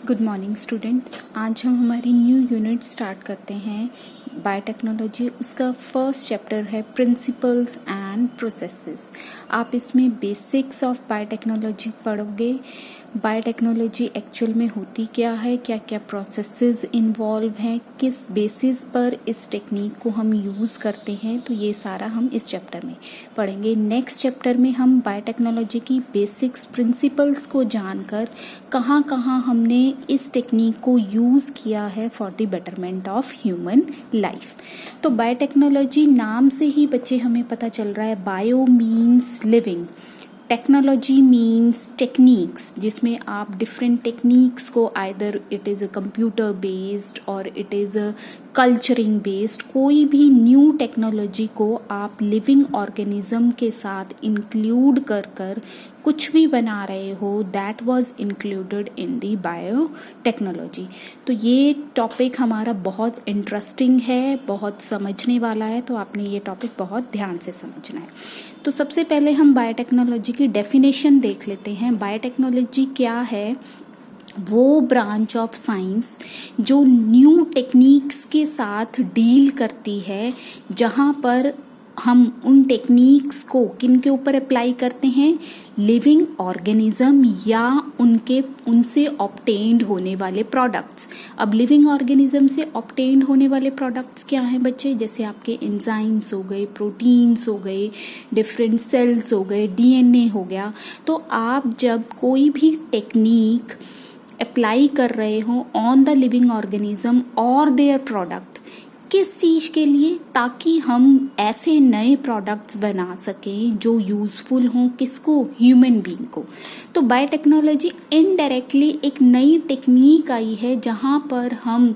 Good morning students. आज हम हमारी न्यू यूनिट स्टार्ट करते हैं बायोटेक्नोलॉजी। उसका फर्स्ट चैप्टर है प्रिंसिपल्स एंड प्रोसेसेस। आप इसमें बेसिक्स ऑफ बायोटेक्नोलॉजी पढ़ोगे। बायोटेक्नोलॉजी एक्चुअल में होती क्या है, क्या क्या प्रोसेसेस इन्वॉल्व हैं, किस बेसिस पर इस टेक्निक को हम यूज़ करते हैं, तो ये सारा हम इस चैप्टर में पढ़ेंगे। नेक्स्ट चैप्टर में हम बायोटेक्नोलॉजी की बेसिक्स प्रिंसिपल्स को जानकर कहाँ कहाँ हमने इस टेक्निक को यूज़ किया है for the betterment of human life. तो बायोटेक्नोलॉजी नाम से ही बच्चे हमें पता चल रहा है, bio means living, technology means techniques, जिसमें आप डिफरेंट टेक्निक्स को either it is a computer based or it is a culturing based, कोई भी न्यू टेक्नोलॉजी को आप लिविंग ऑर्गेनिज्म के साथ इंक्लूड कर कर कुछ भी बना रहे हो, that was included in the biotechnology. तो ये टॉपिक हमारा बहुत इंटरेस्टिंग है, बहुत समझने वाला है, तो आपने ये टॉपिक बहुत ध्यान से समझना है। तो सबसे पहले हम बायोटेक्नोलॉजी की डेफिनेशन देख लेते हैं। बायोटेक्नोलॉजी क्या है? वो ब्रांच ऑफ साइंस जो न्यू टेक्निक्स के साथ डील करती है, जहाँ पर हम उन टेक्निक्स को किन के ऊपर अप्लाई करते हैं, लिविंग ऑर्गेनिज्म या उनसे ऑब्टेन्ड होने वाले प्रोडक्ट्स। अब लिविंग ऑर्गेनिज्म से ऑब्टेन्ड होने वाले प्रोडक्ट्स क्या हैं बच्चे? जैसे आपके एंजाइम्स हो गए, प्रोटीन्स हो गए, डिफरेंट सेल्स हो गए, डीएनए हो गया। तो आप जब कोई भी टेक्निक अप्लाई कर रहे हो ऑन द लिविंग ऑर्गेनिज्म और देयर प्रोडक्ट, किस चीज़ के लिए? ताकि हम ऐसे नए प्रोडक्ट्स बना सकें जो यूज़फुल हों, किसको? ह्यूमन बीइंग को। तो बायोटेक्नोलॉजी इनडायरेक्टली एक नई टेक्निक आई है जहाँ पर हम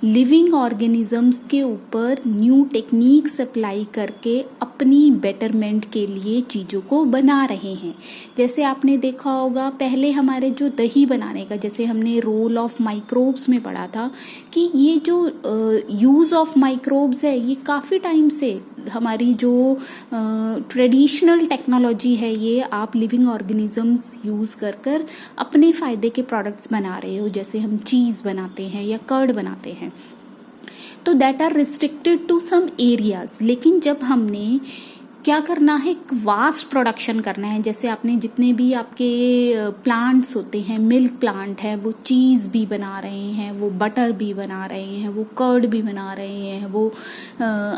लिविंग ऑर्गेनिजम्स के ऊपर न्यू टेक्निक्स अप्लाई करके अपनी बेटरमेंट के लिए चीज़ों को बना रहे हैं। जैसे आपने देखा होगा पहले हमारे जो दही बनाने का, जैसे हमने रोल ऑफ माइक्रोब्स में पढ़ा था कि ये जो यूज़ ऑफ माइक्रोब्स है, ये काफ़ी टाइम से हमारी जो ट्रेडिशनल टेक्नोलॉजी है, ये आप लिविंग ऑर्गेनिजम्स यूज़ कर कर अपने फ़ायदे के प्रोडक्ट्स बना रहे हो। जैसे हम चीज़ बनाते हैं या कर्ड बनाते हैं, तो that are restricted to some areas. लेकिन जब हमने क्या करना है, वास्ट प्रोडक्शन करना है, जैसे आपने जितने भी आपके प्लांट्स होते हैं, मिल्क प्लांट है, वो चीज़ भी बना रहे हैं, वो बटर भी बना रहे हैं, वो कर्ड भी बना रहे हैं, वो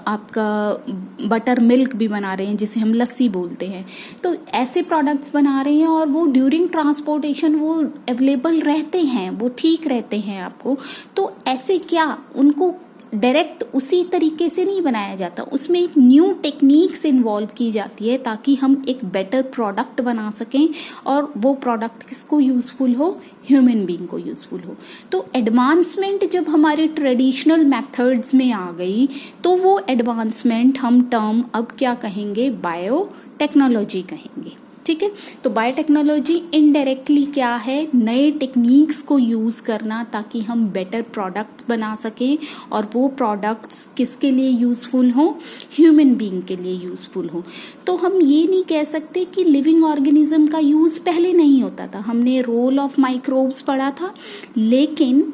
आपका बटर मिल्क भी बना रहे हैं जिसे हम लस्सी बोलते हैं। तो ऐसे प्रोडक्ट्स बना रहे हैं और वो ड्यूरिंग ट्रांसपोर्टेशन वो अवेलेबल रहते हैं, वो ठीक रहते हैं आपको। तो ऐसे क्या उनको डायरेक्ट उसी तरीके से नहीं बनाया जाता, उसमें एक न्यू टेक्निक्स इन्वॉल्व की जाती है ताकि हम एक बेटर प्रोडक्ट बना सकें और वो प्रोडक्ट किसको यूजफुल हो? ह्यूमन बीइंग को यूजफुल हो। तो एडवांसमेंट जब हमारे ट्रेडिशनल मेथड्स में आ गई, तो वो एडवांसमेंट हम टर्म अब क्या कहेंगे? बायोटेक्नोलॉजी कहेंगे। ठीक है। तो बायोटेक्नोलॉजी इनडायरेक्टली क्या है? नए टेक्निक्स को यूज़ करना ताकि हम बेटर प्रोडक्ट्स बना सकें और वो प्रोडक्ट्स किसके लिए यूज़फुल हों? ह्यूमन बीइंग के लिए यूज़फुल हों। तो हम ये नहीं कह सकते कि लिविंग ऑर्गेनिज्म का यूज़ पहले नहीं होता था। हमने रोल ऑफ माइक्रोब्स पढ़ा था, लेकिन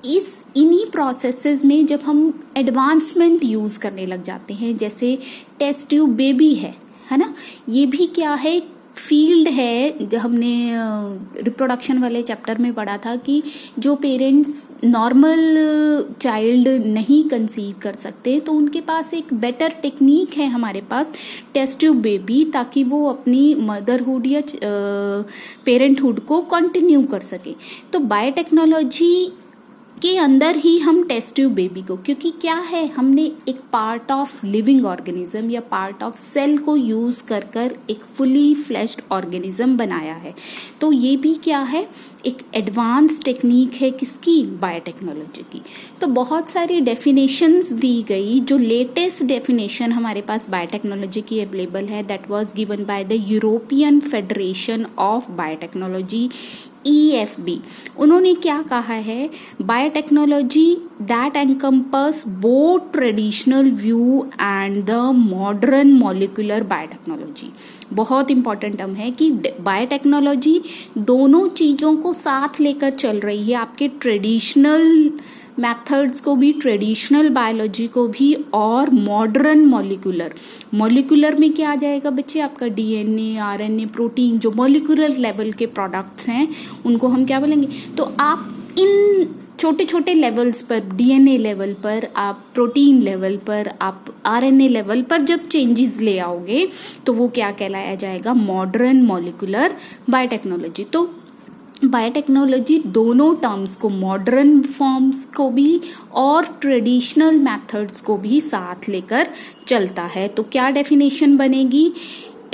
इन्हीं प्रोसेसेस में जब हम एडवांसमेंट यूज़ करने लग जाते हैं, जैसे टेस्ट ट्यूब बेबी है ना, ये भी क्या है? फील्ड है। जो हमने रिप्रोडक्शन वाले चैप्टर में पढ़ा था कि जो पेरेंट्स नॉर्मल चाइल्ड नहीं कंसीव कर सकते, तो उनके पास एक बेटर टेक्निक है हमारे पास, टेस्ट ट्यूब बेबी, ताकि वो अपनी मदरहुड या पेरेंटहुड को कंटिन्यू कर सके। तो बायोटेक्नोलॉजी के अंदर ही हम टेस्ट ट्यूब बेबी को, क्योंकि क्या है, हमने एक पार्ट ऑफ लिविंग ऑर्गेनिज्म या पार्ट ऑफ सेल को यूज कर कर एक फुली फ्लेश्ड ऑर्गेनिज्म बनाया है। तो ये भी क्या है? एक एडवांस टेक्निक है, किसकी? बायोटेक्नोलॉजी की। तो बहुत सारी डेफिनेशंस दी गई। जो लेटेस्ट डेफिनेशन हमारे पास बायोटेक्नोलॉजी की अवेलेबल है, that was given by the European federation of biotechnology EFB। उन्होंने क्या कहा है, biotechnology that encompass both traditional view and the modern molecular biotechnology. बहुत इंपॉर्टेंट टर्म है कि बायोटेक्नोलॉजी दोनों चीज़ों को साथ लेकर चल रही है, आपके ट्रेडिशनल मेथड्स को भी, ट्रेडिशनल बायोलॉजी को भी, और मॉडर्न मॉलिक्यूलर में क्या आ जाएगा बच्चे, आपका DNA, RNA, प्रोटीन, जो मॉलिक्यूलर लेवल के प्रोडक्ट्स हैं उनको हम क्या बोलेंगे। तो आप इन छोटे छोटे लेवल्स पर, DNA लेवल पर, आप प्रोटीन लेवल पर, आप RNA लेवल पर जब चेंजेस ले आओगे तो वो क्या कहलाया जाएगा, मॉडर्न मॉलिक्यूलर बायोटेक्नोलॉजी। तो बायोटेक्नोलॉजी दोनों टर्म्स को, मॉडर्न फॉर्म्स को भी और ट्रेडिशनल मेथड्स को भी साथ लेकर चलता है। तो क्या डेफिनेशन बनेगी,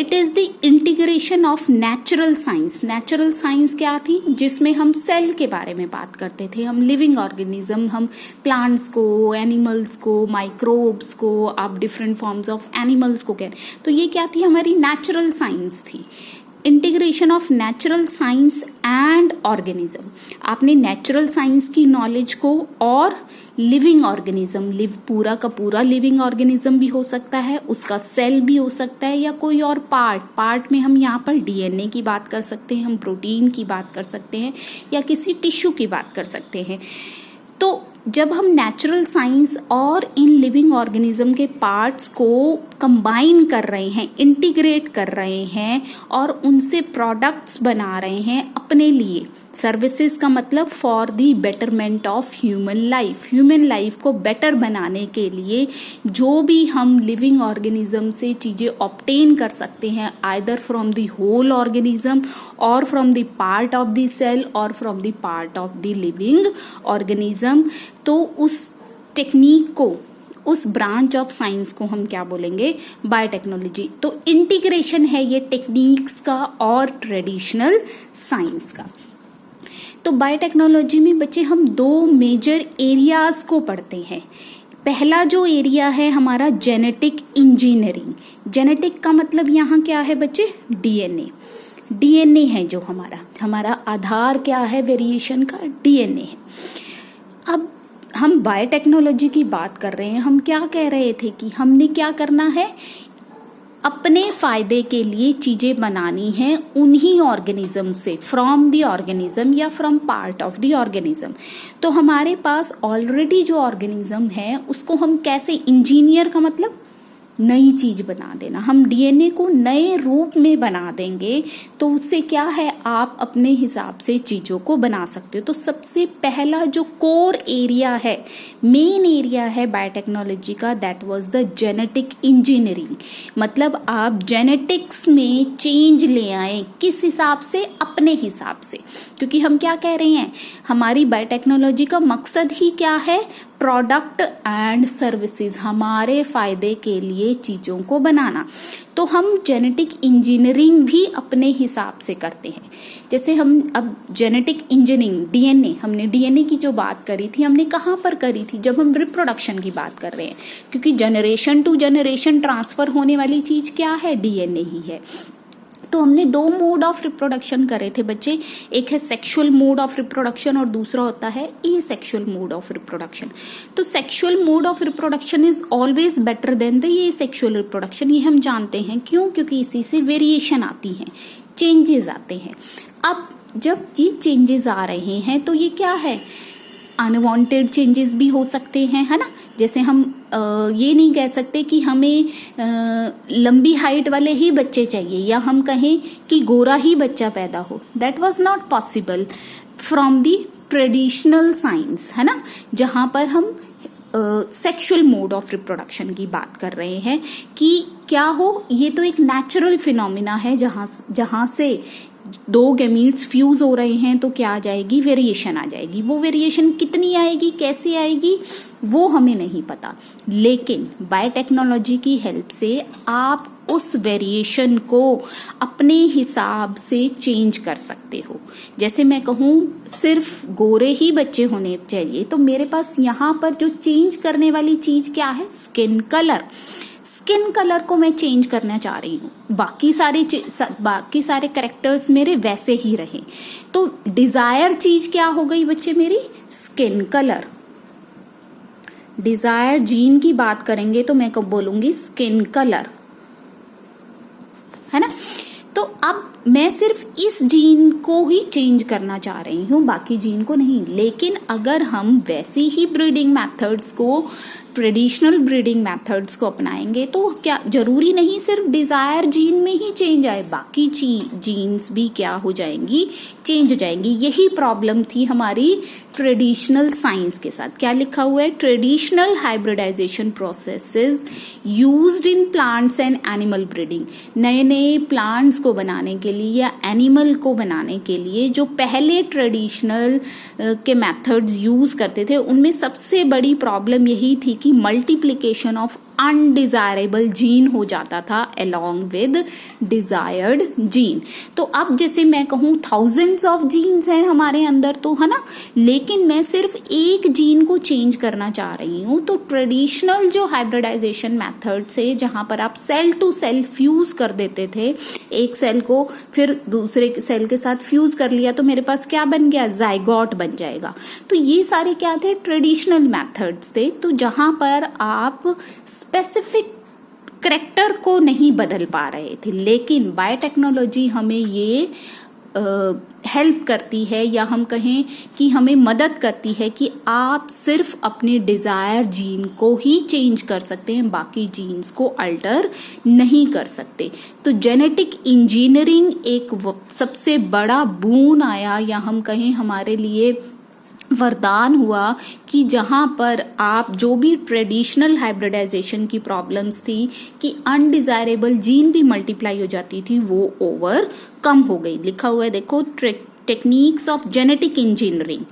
it is the integration of natural science. Natural science क्या थी, जिसमें हम सेल के बारे में बात करते थे, हम लिविंग ऑर्गेनिज्म, हम प्लांट्स को, एनिमल्स को, माइक्रोब्स को, आप डिफरेंट फॉर्म्स ऑफ एनिमल्स को कह रहे, तो ये क्या थी, हमारी नेचुरल साइंस थी। Integration of natural science and organism, आपने नेचुरल साइंस की नॉलेज को और लिविंग ऑर्गेनिज्म, पूरा का पूरा लिविंग ऑर्गेनिज्म भी हो सकता है, उसका सेल भी हो सकता है, या कोई और पार्ट में हम यहाँ पर DNA की बात कर सकते हैं, हम प्रोटीन की बात कर सकते हैं, या किसी टिश्यू की बात कर सकते हैं। तो जब हम नेचुरल साइंस और इन लिविंग ऑर्गेनिज्म के पार्ट्स को कंबाइन कर रहे हैं, इंटीग्रेट कर रहे हैं और उनसे प्रोडक्ट्स बना रहे हैं अपने लिए, सर्विसेज का मतलब for the betterment of human life को बेटर बनाने के लिए जो भी हम लिविंग ऑर्गेनिज्म से चीज़ें ऑब्टेन कर सकते हैं, either from the whole organism or from the part of the cell or from the part of the living organism, तो उस टेक्निक को, उस ब्रांच ऑफ साइंस को हम क्या बोलेंगे, बायोटेक्नोलॉजी। तो इंटीग्रेशन है ये टेक्निक्स का और ट्रेडिशनल साइंस का। तो बायोटेक्नोलॉजी में बच्चे हम दो मेजर एरियाज को पढ़ते हैं। पहला जो एरिया है हमारा जेनेटिक इंजीनियरिंग। जेनेटिक का मतलब यहाँ क्या है बच्चे, DNA है जो हमारा आधार क्या है वेरिएशन का, DNA है। अब हम बायोटेक्नोलॉजी की बात कर रहे हैं, हम क्या कह रहे थे कि हमने क्या करना है, अपने फायदे के लिए चीजें बनानी हैं उन्हीं ऑर्गेनिज्म से, फ्रॉम द ऑर्गेनिज्म या from part of the organism. तो हमारे पास ऑलरेडी जो ऑर्गेनिज्म है उसको हम कैसे, इंजीनियर का मतलब नई चीज बना देना, हम DNA को नए रूप में बना देंगे तो उससे क्या है, आप अपने हिसाब से चीजों को बना सकते हो। तो सबसे पहला जो कोर एरिया है, मेन एरिया है बायोटेक्नोलॉजी का, that was the genetic engineering. मतलब आप जेनेटिक्स में चेंज ले आए, किस हिसाब से, अपने हिसाब से, क्योंकि हम क्या कह रहे हैं, हमारी बायोटेक्नोलॉजी का मकसद ही क्या है, प्रोडक्ट एंड सर्विसेज, हमारे फायदे के लिए चीजों को बनाना। तो हम जेनेटिक इंजीनियरिंग भी अपने हिसाब से करते हैं। जैसे हम अब जेनेटिक इंजीनियरिंग, DNA, हमने DNA की जो बात करी थी, हमने कहाँ पर करी थी, जब हम रिप्रोडक्शन की बात कर रहे हैं, क्योंकि जनरेशन टू जनरेशन ट्रांसफर होने वाली चीज क्या है, DNA ही है। तो हमने दो मोड ऑफ रिप्रोडक्शन करे थे बच्चे, एक है सेक्सुअल मोड ऑफ रिप्रोडक्शन और दूसरा होता है एसेक्सुअल मोड ऑफ रिप्रोडक्शन। तो sexual mode of reproduction is always better than the asexual reproduction, ये हम जानते हैं। क्यों? क्योंकि इसी से वेरिएशन आती हैं, चेंजेस आते हैं। अब जब ये चेंजेस आ रहे हैं तो ये क्या है, अनवांटेड चेंजेस भी हो सकते हैं, है ना। जैसे हम ये नहीं कह सकते कि हमें लंबी हाइट वाले ही बच्चे चाहिए, या हम कहें कि गोरा ही बच्चा पैदा हो, that was not possible from the traditional science, है ना, जहां पर हम सेक्सुअल मोड ऑफ रिप्रोडक्शन की बात कर रहे हैं कि क्या हो, ये तो एक नेचुरल फिनोमिना है जहां से दो गैमीट्स फ्यूज हो रहे हैं, तो क्या आ जाएगी, वेरिएशन आ जाएगी। वो वेरिएशन कितनी आएगी, कैसे आएगी, वो हमें नहीं पता, लेकिन बायोटेक्नोलॉजी की हेल्प से आप उस वेरिएशन को अपने हिसाब से चेंज कर सकते हो। जैसे मैं कहूँ सिर्फ गोरे ही बच्चे होने चाहिए, तो मेरे पास यहाँ पर जो चेंज करने वाली चीज क्या है, स्किन कलर। स्किन कलर को मैं चेंज करना चाह रही हूँ, बाकी सारे कैरेक्टर्स मेरे वैसे ही रहे। तो डिजायर चीज क्या हो गई बच्चे मेरी? Skin colour. डिजायर जीन की बात करेंगे तो मैं कब बोलूंगी? स्किन कलर, है ना। तो अब मैं सिर्फ इस जीन को ही चेंज करना चाह रही हूँ, बाकी जीन को नहीं। लेकिन अगर हम वैसी ही ब्रीडिंग मेथड्स को, ट्रेडिशनल ब्रीडिंग मेथड्स को अपनाएंगे तो क्या जरूरी नहीं सिर्फ डिजायर जीन में ही चेंज आए, बाकी जीन्स भी क्या हो जाएंगी? चेंज हो जाएंगी। यही प्रॉब्लम थी हमारी ट्रेडिशनल साइंस के साथ। क्या लिखा हुआ है? Traditional hybridisation processes used in plants and animal breeding. नए नए प्लांट्स को बनाने के लिए या एनिमल को बनाने के लिए जो पहले ट्रेडिशनल के मेथड्स यूज करते थे, उनमें सबसे बड़ी प्रॉब्लम यही थी कि मल्टीप्लिकेशन ऑफ अनडिजायरेबल जीन हो जाता था अलोंग विद डिजायर्ड जीन। तो अब जैसे मैं कहूं थाउजेंड्स ऑफ जीन्स हैं हमारे अंदर, तो है ना, लेकिन मैं सिर्फ एक जीन को चेंज करना चाह रही हूं। तो ट्रेडिशनल जो हाइब्रिडाइजेशन मेथड से, जहां पर आप सेल टू सेल फ्यूज कर देते थे, एक सेल को फिर दूसरे सेल के साथ फ्यूज कर लिया तो मेरे पास क्या बन गया? जाइगोट बन जाएगा। तो ये सारे क्या थे? ट्रेडिशनल मेथड्स थे। तो जहां पर आप स्पेसिफिक करैक्टर को नहीं बदल पा रहे थे, लेकिन बायोटेक्नोलॉजी हमें ये हेल्प करती है, या हम कहें कि हमें मदद करती है कि आप सिर्फ अपने डिजायर जीन को ही चेंज कर सकते हैं, बाकी जीन्स को अल्टर नहीं कर सकते। तो जेनेटिक इंजीनियरिंग एक सबसे बड़ा बून आया, या हम कहें हमारे लिए वरदान हुआ, कि जहां पर आप जो भी ट्रेडिशनल हाइब्रिडाइजेशन की प्रॉब्लम्स थी कि अनडिजायरेबल जीन भी मल्टीप्लाई हो जाती थी, वो ओवरकम हो गई। लिखा हुआ है देखो, टेक्निक्स ऑफ जेनेटिक इंजीनियरिंग।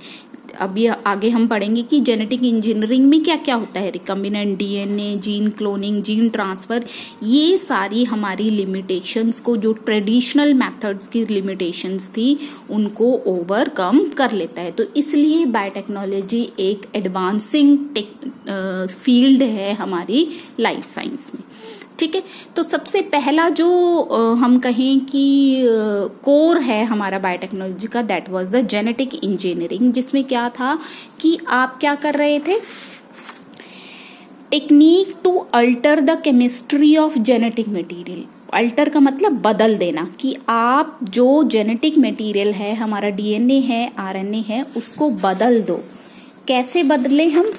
अभी आगे हम पढ़ेंगे कि जेनेटिक इंजीनियरिंग में क्या क्या होता है। Recombinant DNA, gene cloning, gene transfer, ये सारी हमारी लिमिटेशंस को, जो ट्रेडिशनल मेथड्स की लिमिटेशंस थी, उनको ओवरकम कर लेता है। तो इसलिए बायोटेक्नोलॉजी एक एडवांसिंग फील्ड है हमारी लाइफ साइंस में। ठीक है, तो सबसे पहला जो हम कहें कि कोर है हमारा बायोटेक्नोलॉजी का, that was the genetic engineering, जिसमें क्या था कि आप क्या कर रहे थे? Technique to alter the chemistry of genetic material. Alter का मतलब बदल देना, कि आप जो जेनेटिक मटेरियल है, हमारा डीएनए है, आरएनए है, उसको बदल दो। कैसे बदले हम?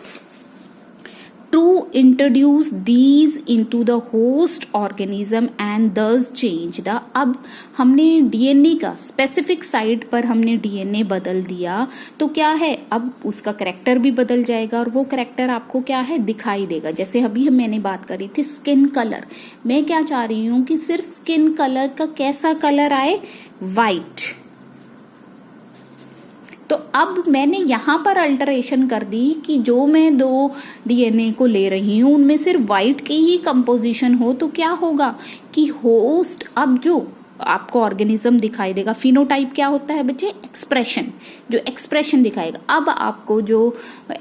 to introduce these into the host organism and thus change the। अब हमने डीएनए का स्पेसिफिक साइट पर हमने डीएनए बदल दिया, तो क्या है? अब उसका करैक्टर भी बदल जाएगा, और वो करैक्टर आपको क्या है? दिखाई देगा। जैसे अभी मैंने बात करी थी स्किन कलर, मैं क्या चाह रही हूं कि सिर्फ स्किन कलर का कैसा कलर आए? वाइट। तो अब मैंने यहां पर अल्टरेशन कर दी कि जो मैं दो डीएनए को ले रही हूं उनमें सिर्फ व्हाइट की ही कंपोजिशन हो, तो क्या होगा कि होस्ट, अब जो आपको ऑर्गेनिज्म दिखाई देगा, फिनोटाइप क्या होता है बच्चे? एक्सप्रेशन, जो एक्सप्रेशन दिखाएगा। अब आपको जो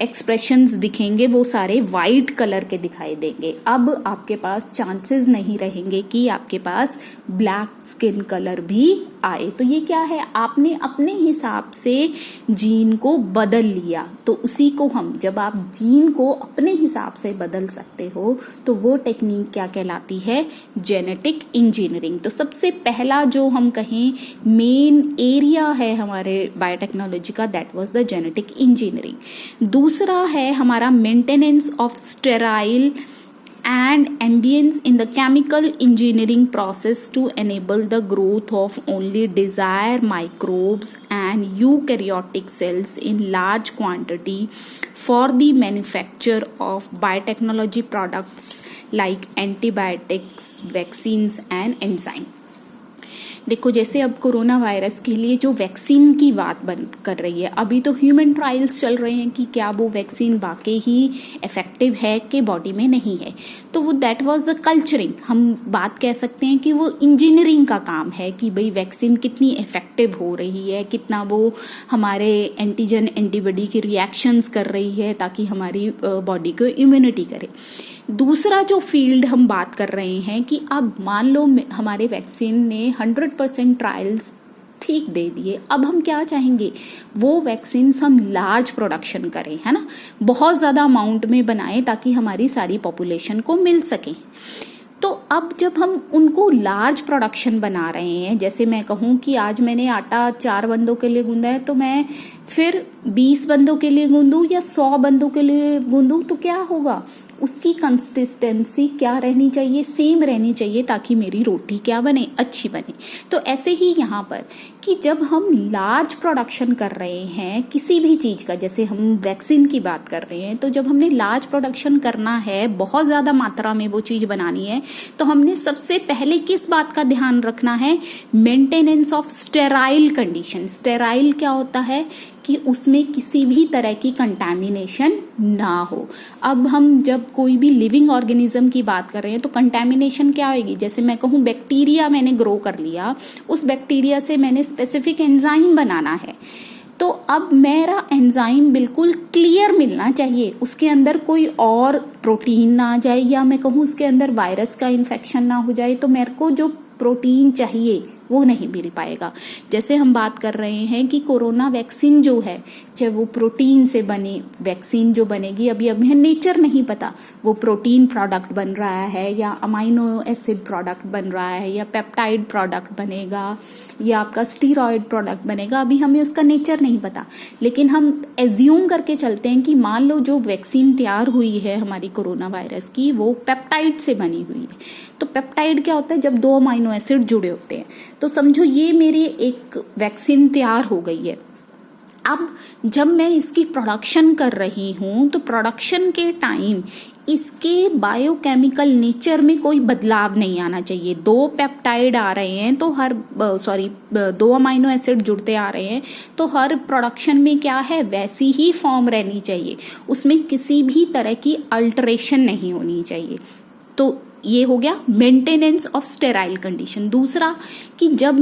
एक्सप्रेशंस दिखेंगे वो सारे वाइट कलर के दिखाई देंगे। अब आपके पास चांसेस नहीं रहेंगे कि आपके पास ब्लैक स्किन कलर भी आए। तो ये क्या है? आपने अपने हिसाब से जीन को बदल लिया। तो उसी को हम, जब आप जीन को अपने हिसाब से बदल सकते हो, तो वो टेक्निक क्या कहलाती है? Genetic engineering. तो सबसे पहला जो हम कहें मेन एरिया है हमारे बायोटेक्नोलॉजी का, that was the genetic engineering. दूसरा है हमारा maintenance of sterile and ambience in the chemical engineering process to enable the growth of only desired microbes and eukaryotic cells in large quantity for the manufacture of biotechnology products like antibiotics, vaccines and enzyme। देखो, जैसे अब corona virus के लिए जो vaccine की बात बन कर रही है, अभी तो ह्यूमन ट्रायल्स चल रहे हैं कि क्या वो वैक्सीन वाकई ही इफेक्टिव है कि बॉडी में नहीं है। तो वो दैट वाज अ कल्चरिंग, हम बात कह सकते हैं कि वो इंजीनियरिंग का काम है कि भाई वैक्सीन कितनी इफेक्टिव हो रही है, कितना वो हमारे एंटीजन एंटीबॉडी के रिएक्शंस कर रही है ताकि हमारी बॉडी को इम्यूनिटी करे। दूसरा जो फील्ड हम बात कर रहे हैं कि अब मान लो हमारे वैक्सीन ने 100% ट्रायल्स ठीक दे दिए, अब हम क्या चाहेंगे, वो वैक्सीन हम लार्ज प्रोडक्शन करें, है ना, बहुत ज्यादा अमाउंट में बनाएं ताकि हमारी सारी पॉपुलेशन को मिल सके। तो अब जब हम उनको लार्ज प्रोडक्शन बना रहे हैं, जैसे मैं कहूं कि आज मैंने आटा 4 बंदों के लिए गूंदा है, तो मैं फिर 20 बंदों के लिए गूंदूं या 100 बंदों के लिए गूंदूं, तो क्या होगा, उसकी कंसिस्टेंसी क्या रहनी चाहिए, सेम रहनी चाहिए, ताकि मेरी रोटी क्या बने, अच्छी बने। तो ऐसे ही यहाँ पर कि जब हम लार्ज प्रोडक्शन कर रहे हैं किसी भी चीज का, जैसे हम वैक्सीन की बात कर रहे हैं, तो जब हमने लार्ज प्रोडक्शन करना है, बहुत ज्यादा मात्रा में वो चीज बनानी है, तो हमने सबसे पहले किस बात का ध्यान रखना है, maintenance of sterile condition. Sterile क्या होता है कि उसमें किसी भी तरह की कंटैमिनेशन ना हो। अब हम जब कोई भी लिविंग ऑर्गेनिज्म की बात कर रहे हैं तो कंटैमिनेशन क्या होगी, जैसे मैं कहूं बैक्टीरिया मैंने ग्रो कर लिया, उस बैक्टीरिया से मैंने स्पेसिफिक एंजाइम बनाना है, तो अब मेरा एंजाइम बिल्कुल क्लियर मिलना चाहिए, उसके अंदर कोई और प्रोटीन ना आ जाए, या मैं कहूं उसके अंदर वायरस का इन्फेक्शन ना हो जाए, तो मेरे को जो प्रोटीन चाहिए वो नहीं मिल पाएगा। जैसे हम बात कर रहे हैं कि कोरोना वैक्सीन जो है, चाहे वो प्रोटीन से बनी वैक्सीन जो बनेगी, अभी हमें नेचर नहीं पता, वो प्रोटीन प्रोडक्ट बन रहा है या अमाइनो एसिड प्रोडक्ट बन रहा है या पेप्टाइड प्रोडक्ट बनेगा या आपका स्टीरॉयड प्रोडक्ट बनेगा, अभी हमें उसका नेचर नहीं पता। लेकिन हम एज्यूम करके चलते हैं कि मान लो जो वैक्सीन तैयार हुई है हमारी कोरोना वायरस की, वो पेप्टाइड से बनी हुई है। तो पेप्टाइड क्या होता है, जब 2 अमाइनो एसिड जुड़े होते हैं, तो समझो ये मेरी एक वैक्सीन तैयार हो गई है। अब जब मैं इसकी प्रोडक्शन कर रही हूं, तो प्रोडक्शन के टाइम इसके बायोकेमिकल नेचर में कोई बदलाव नहीं आना चाहिए। 2 पेप्टाइड आ रहे हैं तो 2 अमाइनो एसिड जुड़ते आ रहे हैं, तो हर प्रोडक्शन में क्या है, वैसी ही फॉर्म रहनी चाहिए, उसमें किसी भी तरह की अल्टरेशन नहीं होनी चाहिए। तो ये हो गया मेंटेनेंस ऑफ स्टेराइल कंडीशन। दूसरा कि जब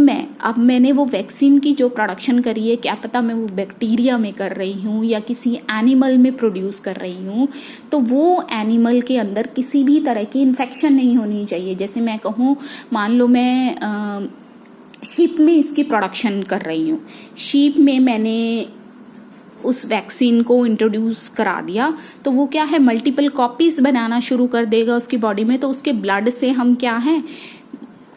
मैंने वो वैक्सीन की जो प्रोडक्शन करी है, क्या पता मैं वो बैक्टीरिया में कर रही हूँ या किसी एनिमल में प्रोड्यूस कर रही हूँ, तो वो एनिमल के अंदर किसी भी तरह की इन्फेक्शन नहीं होनी चाहिए। जैसे मैं कहूँ, मान लो मैं शीप में इसकी प्रोडक्शन कर रही हूँ, शीप में मैंने उस वैक्सीन को इंट्रोड्यूस करा दिया, तो वो क्या है, मल्टीपल कॉपीज बनाना शुरू कर देगा उसकी बॉडी में, तो उसके ब्लड से हम क्या है,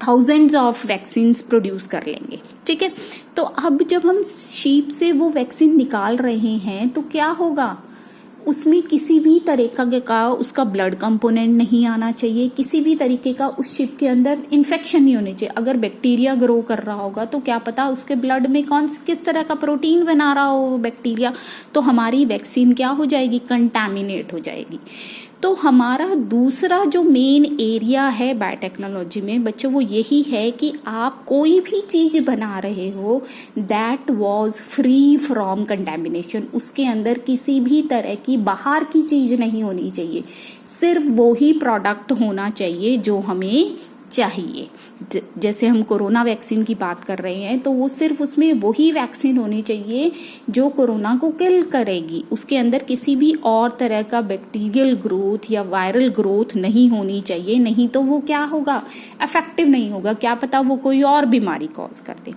थाउजेंड्स ऑफ वैक्सीन प्रोड्यूस कर लेंगे। ठीक है, तो अब जब हम शीप से वो वैक्सीन निकाल रहे हैं, तो क्या होगा, उसमें किसी भी तरीके का उसका ब्लड कंपोनेंट नहीं आना चाहिए, किसी भी तरीके का उस शिप के अंदर इन्फेक्शन नहीं होनी चाहिए। अगर बैक्टीरिया ग्रो कर रहा होगा तो क्या पता उसके ब्लड में किस तरह का प्रोटीन बना रहा हो बैक्टीरिया, तो हमारी वैक्सीन क्या हो जाएगी, कंटैमिनेट हो जाएगी। तो हमारा दूसरा जो मेन एरिया है बायोटेक्नोलॉजी में बच्चों, वो यही है कि आप कोई भी चीज बना रहे हो that was free from contamination, उसके अंदर किसी भी तरह की बाहर की चीज नहीं होनी चाहिए, सिर्फ वो ही प्रोडक्ट होना चाहिए जो हमें चाहिए। जैसे हम कोरोना वैक्सीन की बात कर रहे हैं, तो वो सिर्फ उसमें वही वैक्सीन होनी चाहिए जो कोरोना को किल करेगी, उसके अंदर किसी भी और तरह का बैक्टीरियल ग्रोथ या वायरल ग्रोथ नहीं होनी चाहिए, नहीं तो वो क्या होगा, इफेक्टिव नहीं होगा, क्या पता वो कोई और बीमारी कॉज कर दे।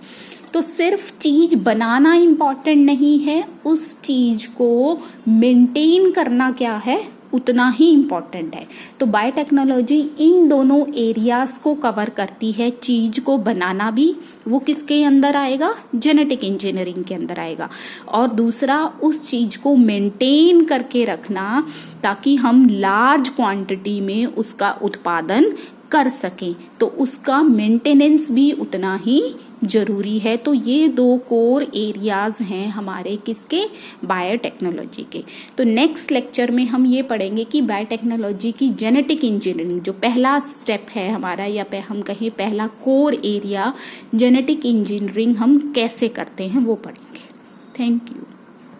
तो सिर्फ चीज बनाना इंपॉर्टेंट नहीं है, उस चीज को मेंटेन करना क्या है, उतना ही इम्पोर्टेंट है। तो बायोटेक्नोलॉजी इन दोनों एरियाज को कवर करती है, चीज को बनाना भी वो किसके अंदर आएगा, जेनेटिक इंजीनियरिंग के अंदर आएगा, और दूसरा उस चीज को मेंटेन करके रखना ताकि हम लार्ज क्वांटिटी में उसका उत्पादन कर सकें, तो उसका मेंटेनेंस भी उतना ही जरूरी है। तो ये 2 कोर एरियाज हैं हमारे किसके, बायोटेक्नोलॉजी के। तो नेक्स्ट लेक्चर में हम ये पढ़ेंगे कि बायोटेक्नोलॉजी की जेनेटिक इंजीनियरिंग जो पहला स्टेप है हमारा, या हम कहें पहला कोर एरिया, जेनेटिक इंजीनियरिंग हम कैसे करते हैं वो पढ़ेंगे। Thank you.